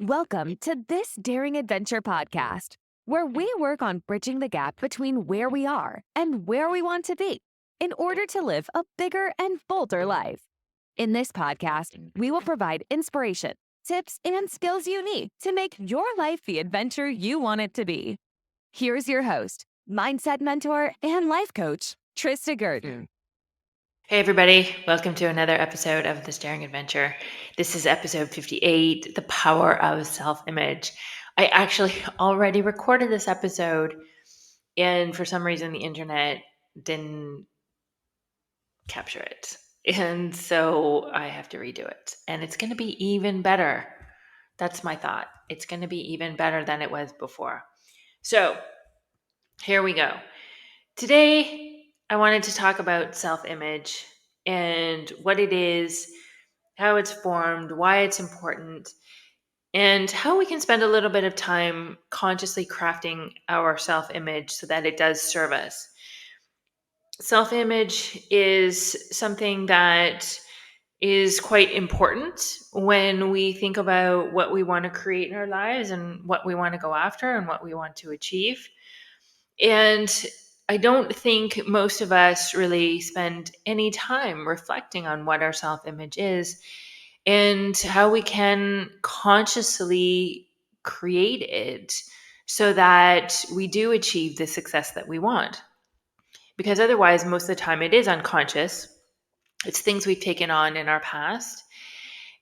Welcome to This Daring Adventure podcast, where we work on bridging the gap between where we are and where we want to be in order to live a bigger and bolder life. In this podcast, we will provide inspiration, tips, and skills you need to make your life the adventure you want it to be. Here's your host, mindset mentor, and life coach, Trista Gurdon. Hey, everybody. Welcome to another episode of The Daring Adventure. This is episode 58, The Power of Self-Image. I actually already recorded this episode, and for some reason, the internet didn't capture it. And so I have to redo it. And it's going to be even better. That's my thought. It's going to be even better than it was before. So here we go. Today, I wanted to talk about self-image and what it is, how it's formed, why it's important, and how we can spend a little bit of time consciously crafting our self-image so that it does serve us. Self-image is something that is quite important when we think about what we want to create in our lives and what we want to go after and what we want to achieve. And I don't think most of us really spend any time reflecting on what our self image is and how we can consciously create it so that we do achieve the success that we want. Because otherwise, most of the time, it is unconscious. It's things we've taken on in our past.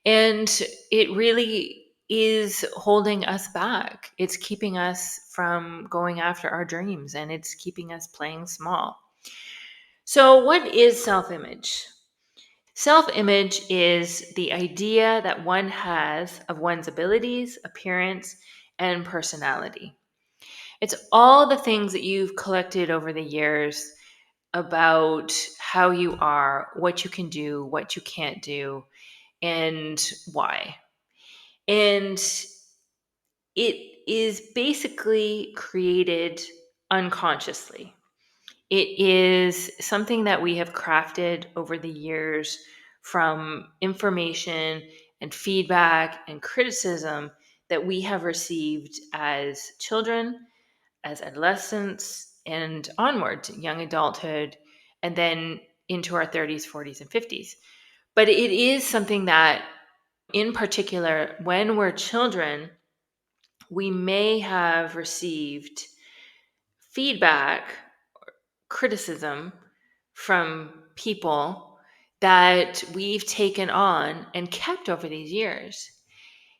And it really is holding us back. It's keeping us from going after our dreams and it's keeping us playing small. So, what is self image? Self image is the idea that one has of one's abilities, appearance, and personality. It's all the things that you've collected over the years about how you are, what you can do, what you can't do, and why. And it is basically created unconsciously. It is something that we have crafted over the years from information and feedback and criticism that we have received as children, as adolescents, and onward to young adulthood, and then into our 30s, 40s, and 50s. But it is something that, in particular, when we're children, we may have received feedback, criticism from people that we've taken on and kept over these years.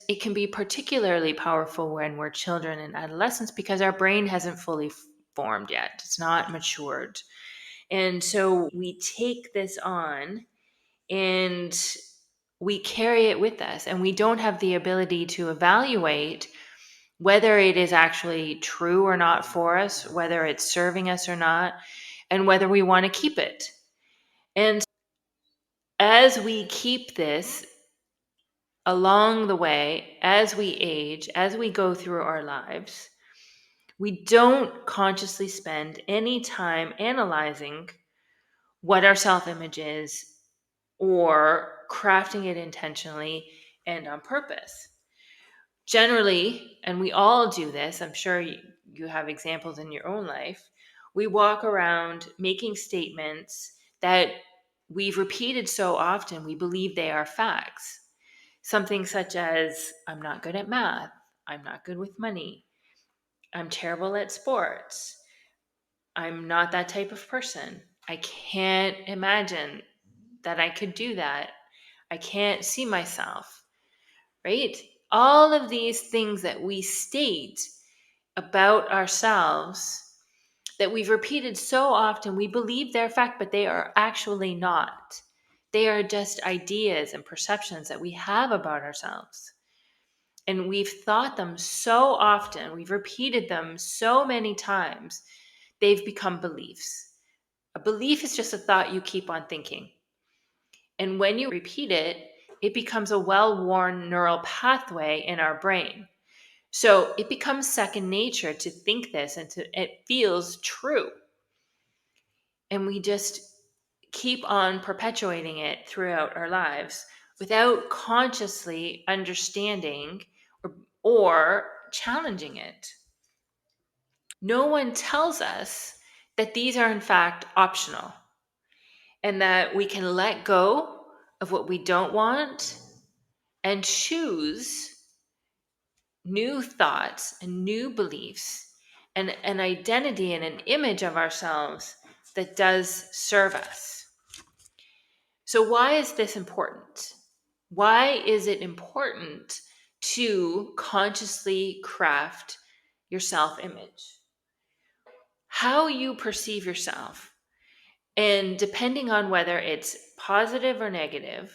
It can be particularly powerful when we're children and adolescents because our brain hasn't fully formed yet, it's not matured. And so we take this on and we carry it with us, and we don't have the ability to evaluate whether it is actually true or not for us, whether it's serving us or not, and whether we want to keep it. And as we keep this along the way, as we age, as we go through our lives, we don't consciously spend any time analyzing what our self image is or crafting it intentionally and on purpose. Generally, and we all do this, I'm sure you have examples in your own life, we walk around making statements that we've repeated so often we believe they are facts. Something such as, I'm not good at math, I'm not good with money, I'm terrible at sports, I'm not that type of person, I can't imagine that I could do that, I can't see myself, right? All of these things that we state about ourselves that we've repeated so often, we believe they're fact, but they are actually not. They are just ideas and perceptions that we have about ourselves. And we've thought them so often, we've repeated them so many times, they've become beliefs. A belief is just a thought you keep on thinking. And when you repeat it, it becomes a well-worn neural pathway in our brain. So it becomes second nature to think this and it feels true. And we just keep on perpetuating it throughout our lives without consciously understanding or or challenging it. No one tells us that these are in fact optional and that we can let go of what we don't want and choose new thoughts and new beliefs and an identity and an image of ourselves that does serve us. So, why is this important? Why is it important to consciously craft your self image? How you perceive yourself, and depending on whether it's positive or negative,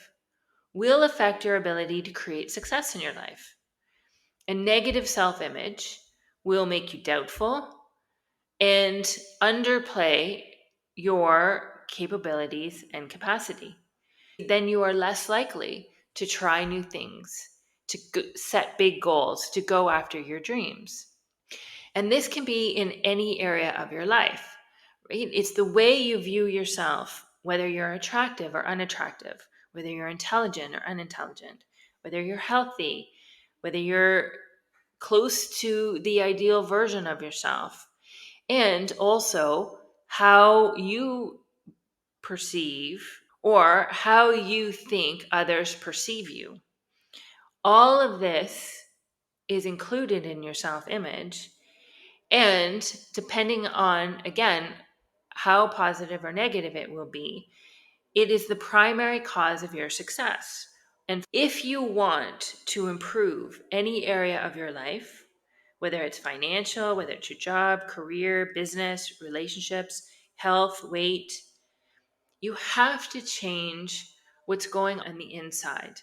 will affect your ability to create success in your life. A negative self image will make you doubtful and underplay your capabilities and capacity. Then you are less likely to try new things, to set big goals, to go after your dreams. And this can be in any area of your life, right? It's the way you view yourself, whether you're attractive or unattractive, whether you're intelligent or unintelligent, whether you're healthy, whether you're close to the ideal version of yourself, and also how you perceive or how you think others perceive you. All of this is included in your self image. And depending on, again, how positive or negative it will be, it is the primary cause of your success. And if you want to improve any area of your life, whether it's financial, whether it's your job, career, business, relationships, health, weight, you have to change what's going on the inside.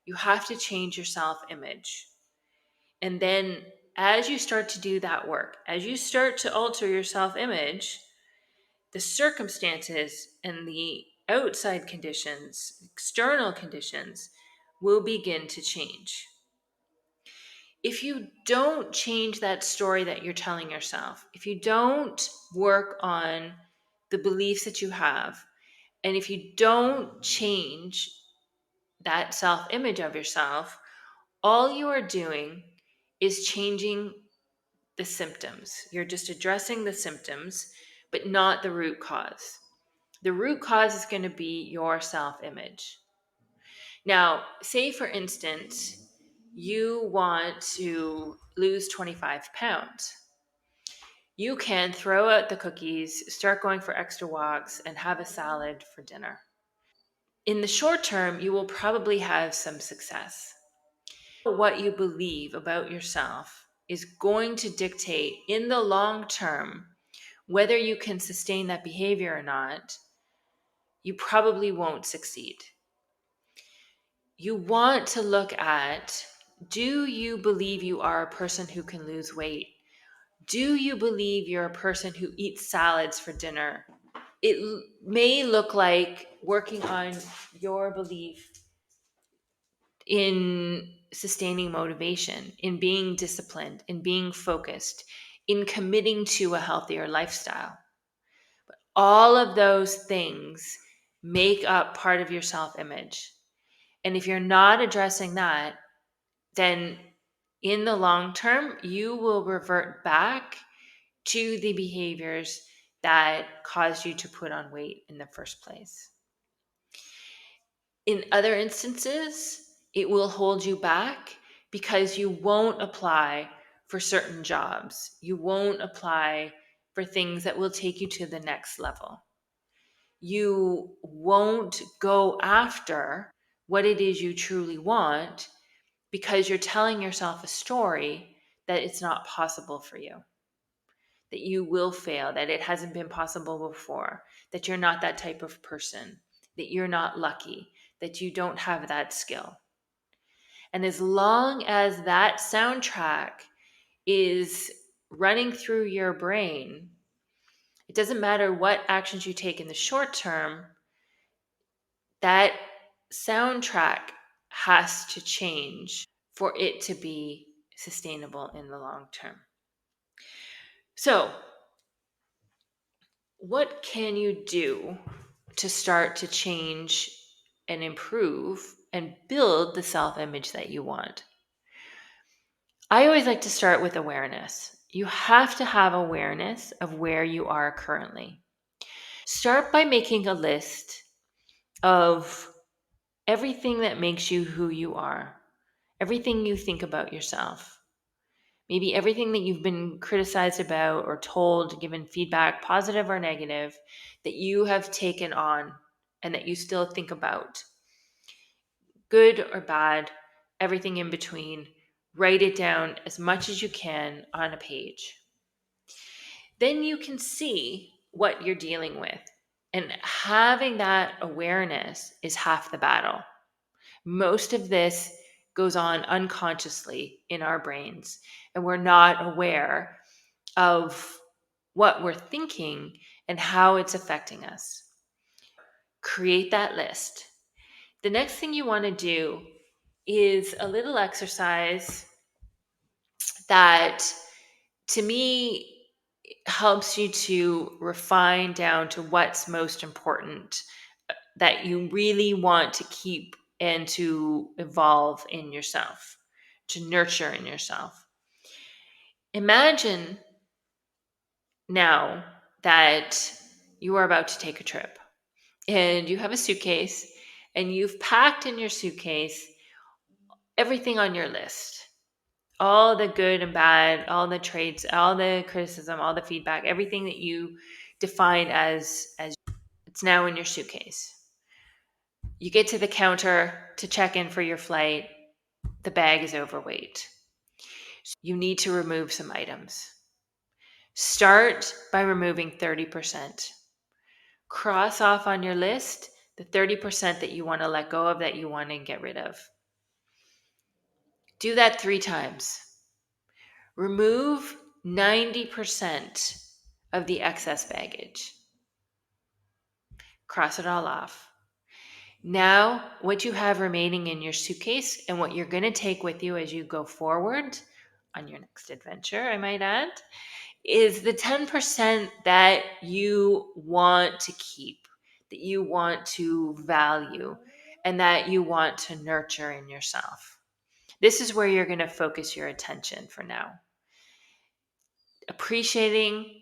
You have to change your self image. And then as you start to do that work, as you start to alter your self image, the circumstances and the outside conditions, external conditions, will begin to change. If you don't change that story that you're telling yourself, if you don't work on the beliefs that you have, and if you don't change that self image of yourself, all you are doing is changing the symptoms. You're just addressing the symptoms, but not the root cause. The root cause is going to be your self image. Now, say for instance, you want to lose 25 pounds. You can throw out the cookies, start going for extra walks, and have a salad for dinner. In the short term, you will probably have some success. What you believe about yourself is going to dictate in the long term whether you can sustain that behavior or not. You probably won't succeed. You want to look at, do you believe you are a person who can lose weight? Do you believe you're a person who eats salads for dinner? It may look like working on your belief in sustaining motivation, in being disciplined, in being focused, in committing to a healthier lifestyle. All of those things make up part of your self image. And if you're not addressing that, then in the long term, you will revert back to the behaviors that caused you to put on weight in the first place. In other instances, it will hold you back because you won't apply for certain jobs. You won't apply for things that will take you to the next level. You won't go after what it is you truly want because you're telling yourself a story that it's not possible for you, that you will fail, that it hasn't been possible before, that you're not that type of person, that you're not lucky, that you don't have that skill. And as long as that soundtrack is running through your brain, it doesn't matter what actions you take in the short term, that soundtrack has to change for it to be sustainable in the long term. So, what can you do to start to change and improve and build the self image that you want? I always like to start with awareness. You have to have awareness of where you are currently. Start by making a list of everything that makes you who you are, everything you think about yourself, maybe everything that you've been criticized about or told, given feedback, positive or negative, that you have taken on and that you still think about, good or bad, everything in between. Write it down as much as you can on a page. Then you can see what you're dealing with. And having that awareness is half the battle. Most of this goes on unconsciously in our brains, and we're not aware of what we're thinking and how it's affecting us. Create that list. The next thing you want to do is a little exercise that, to me, helps you to refine down to what's most important that you really want to keep and to evolve in yourself, to nurture in yourself. Imagine now that you are about to take a trip and you have a suitcase and you've packed in your suitcase everything on your list, all the good and bad, all the traits, all the criticism, all the feedback, everything that you define as it's now in your suitcase. You get to the counter to check in for your flight. The bag is overweight. You need to remove some items. Start by removing 30%. Cross off on your list the 30% that you want to let go of, that you want to get rid of. Do that 3 times. Remove 90% of the excess baggage. Cross it all off. Now, what you have remaining in your suitcase and what you're going to take with you as you go forward on your next adventure, I might add, is the 10% that you want to keep, that you want to value, and that you want to nurture in yourself. This is where you're going to focus your attention for now. Appreciating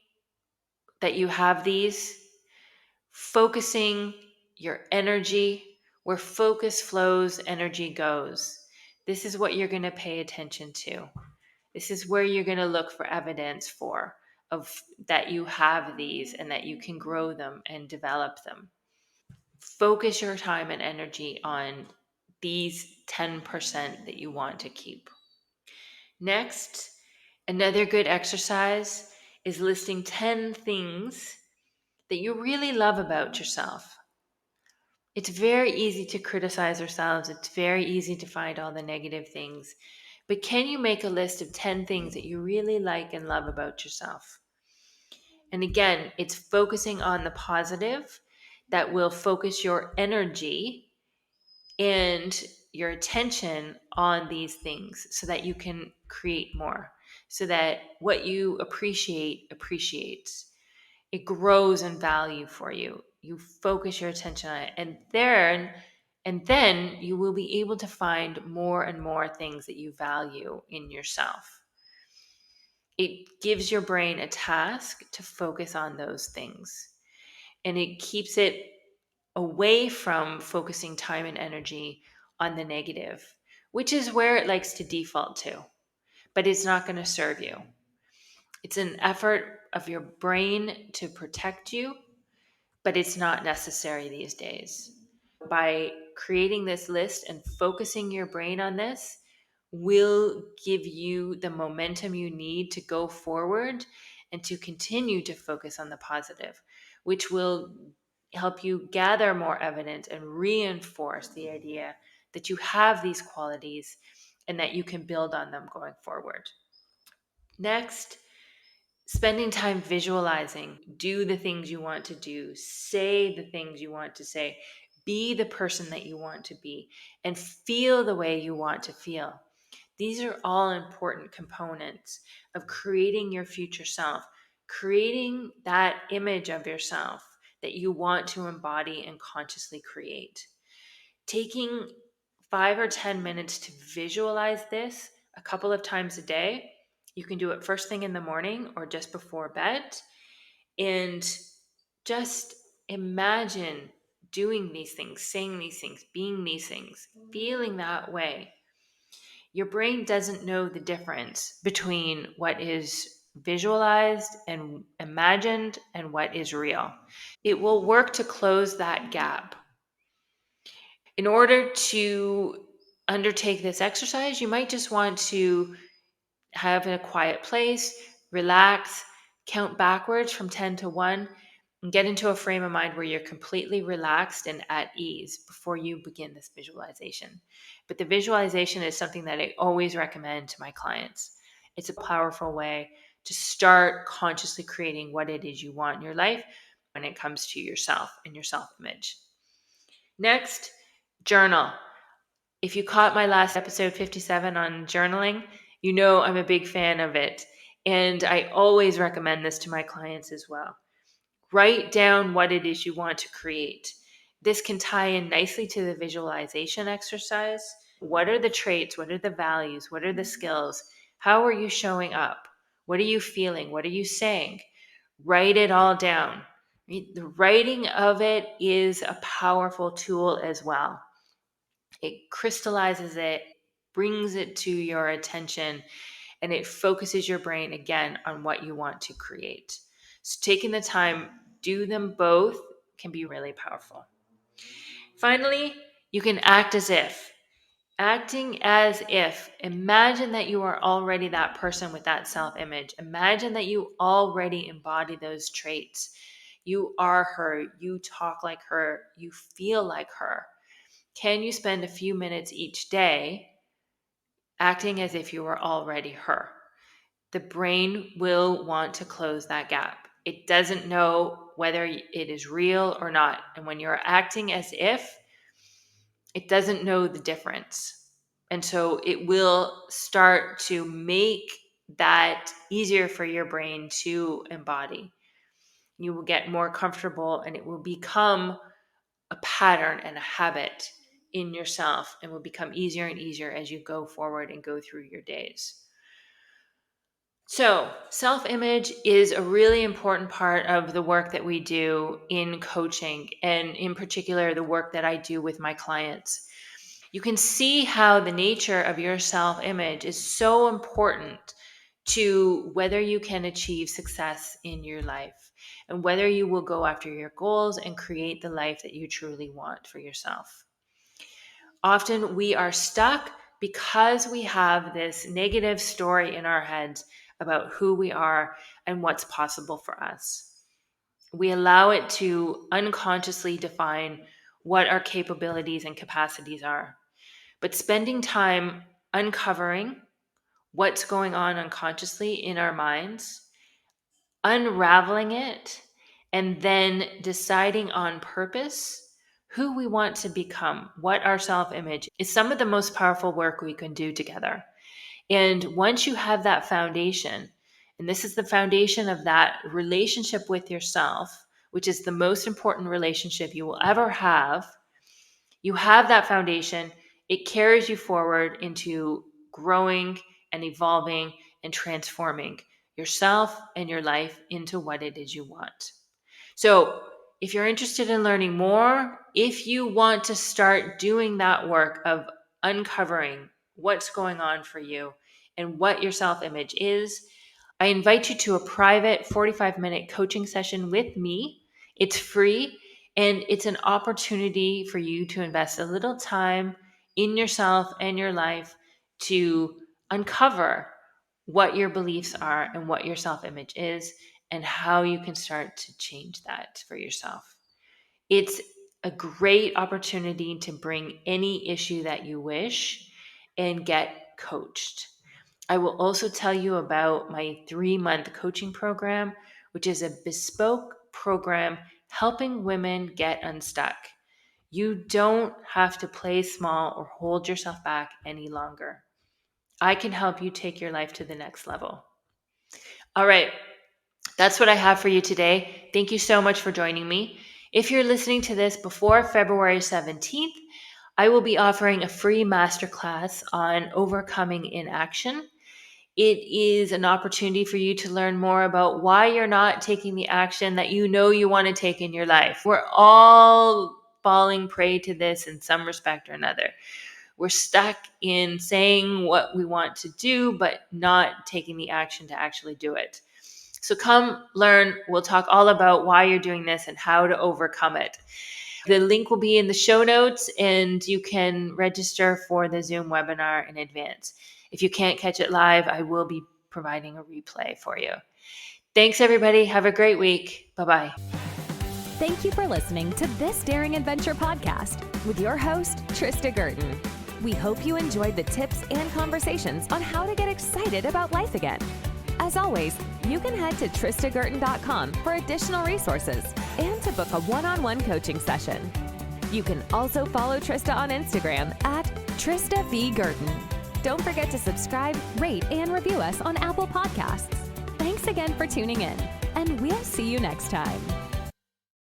that you have these, focusing your energy, where focus flows, energy goes. This is what you're going to pay attention to. This is where you're going to look for evidence for of that you have these and that you can grow them and develop them. Focus your time and energy on these 10% that you want to keep. Next, another good exercise is listing 10 things that you really love about yourself. It's very easy to criticize ourselves. It's very easy to find all the negative things. But can you make a list of 10 things that you really like and love about yourself? And again, it's focusing on the positive that will focus your energy and your attention on these things so that you can create more, so that what you appreciate appreciates. It grows in value for you. You focus your attention on it, and then you will be able to find more and more things that you value in yourself. It gives your brain a task to focus on those things, and it keeps it away from focusing time and energy on the negative, which is where it likes to default to, but it's not going to serve you. It's an effort of your brain to protect you, but it's not necessary these days. By creating this list and focusing your brain on this will give you the momentum you need to go forward and to continue to focus on the positive, which will help you gather more evidence and reinforce the idea that you have these qualities and that you can build on them going forward. Next, spending time visualizing. Do the things you want to do, say the things you want to say, be the person that you want to be, and feel the way you want to feel. These are all important components of creating your future self, creating that image of yourself that you want to embody and consciously create. Taking 5 or 10 minutes to visualize this a couple of times a day. You can do it first thing in the morning or just before bed. And just imagine doing these things, saying these things, being these things, feeling that way. Your brain doesn't know the difference between what is visualized and imagined and what is real. It will work to close that gap. In order to undertake this exercise, you might just want to have a quiet place, relax, count backwards from 10 to 1, and get into a frame of mind where you're completely relaxed and at ease before you begin this visualization. But the visualization is something that I always recommend to my clients. It's a powerful way to start consciously creating what it is you want in your life when it comes to yourself and your self image. Next, journal. If you caught my last episode 57 on journaling, you know I'm a big fan of it. And I always recommend this to my clients as well. Write down what it is you want to create. This can tie in nicely to the visualization exercise. What are the traits? What are the values? What are the skills? How are you showing up? What are you feeling? What are you saying? Write it all down. The writing of it is a powerful tool as well. It crystallizes it, brings it to your attention, and it focuses your brain again on what you want to create. So, taking the time, do them both can be really powerful. Finally, you can act as if. Acting as if. Imagine that you are already that person with that self image. Imagine that you already embody those traits. You are her. You talk like her. You feel like her. Can you spend a few minutes each day acting as if you were already her? The brain will want to close that gap. It doesn't know whether it is real or not. And when you're acting as if, it doesn't know the difference. And so it will start to make that easier for your brain to embody. You will get more comfortable and it will become a pattern and a habit in yourself and will become easier and easier as you go forward and go through your days. So, self image is a really important part of the work that we do in coaching, and in particular, the work that I do with my clients. You can see how the nature of your self image is so important to whether you can achieve success in your life and whether you will go after your goals and create the life that you truly want for yourself. Often we are stuck because we have this negative story in our heads about who we are and what's possible for us. We allow it to unconsciously define what our capabilities and capacities are. But spending time uncovering what's going on unconsciously in our minds, unraveling it, and then deciding on purpose who we want to become, what our self image is some of the most powerful work we can do together. And once you have that foundation, and this is the foundation of that relationship with yourself, which is the most important relationship you will ever have, you have that foundation, it carries you forward into growing and evolving and transforming yourself and your life into what it is you want. So, if you're interested in learning more, if you want to start doing that work of uncovering what's going on for you and what your self image is, I invite you to a private 45-minute coaching session with me. It's free and it's an opportunity for you to invest a little time in yourself and your life to uncover what your beliefs are and what your self image is and how you can start to change that for yourself. It's a great opportunity to bring any issue that you wish and get coached. I will also tell you about my 3-month coaching program, which is a bespoke program helping women get unstuck. You don't have to play small or hold yourself back any longer. I can help you take your life to the next level. All right, that's what I have for you today. Thank you so much for joining me. If you're listening to this before February 17th, I will be offering a free masterclass on overcoming inaction. It is an opportunity for you to learn more about why you're not taking the action that you know you want to take in your life. We're all falling prey to this in some respect or another. We're stuck in saying what we want to do, but not taking the action to actually do it. So come learn. We'll talk all about why you're doing this and how to overcome it. The link will be in the show notes, and you can register for the Zoom webinar in advance. If you can't catch it live, I will be providing a replay for you. Thanks, everybody. Have a great week. Bye-bye. Thank you for listening to This Daring Adventure podcast with your host, Trista Gurton. We hope you enjoyed the tips and conversations on how to get excited about life again. As always, you can head to tristagurton.com for additional resources and to book a one-on-one coaching session. You can also follow Trista on Instagram at Trista V. Gurton. Don't forget to subscribe, rate, and review us on Apple Podcasts. Thanks again for tuning in, and we'll see you next time.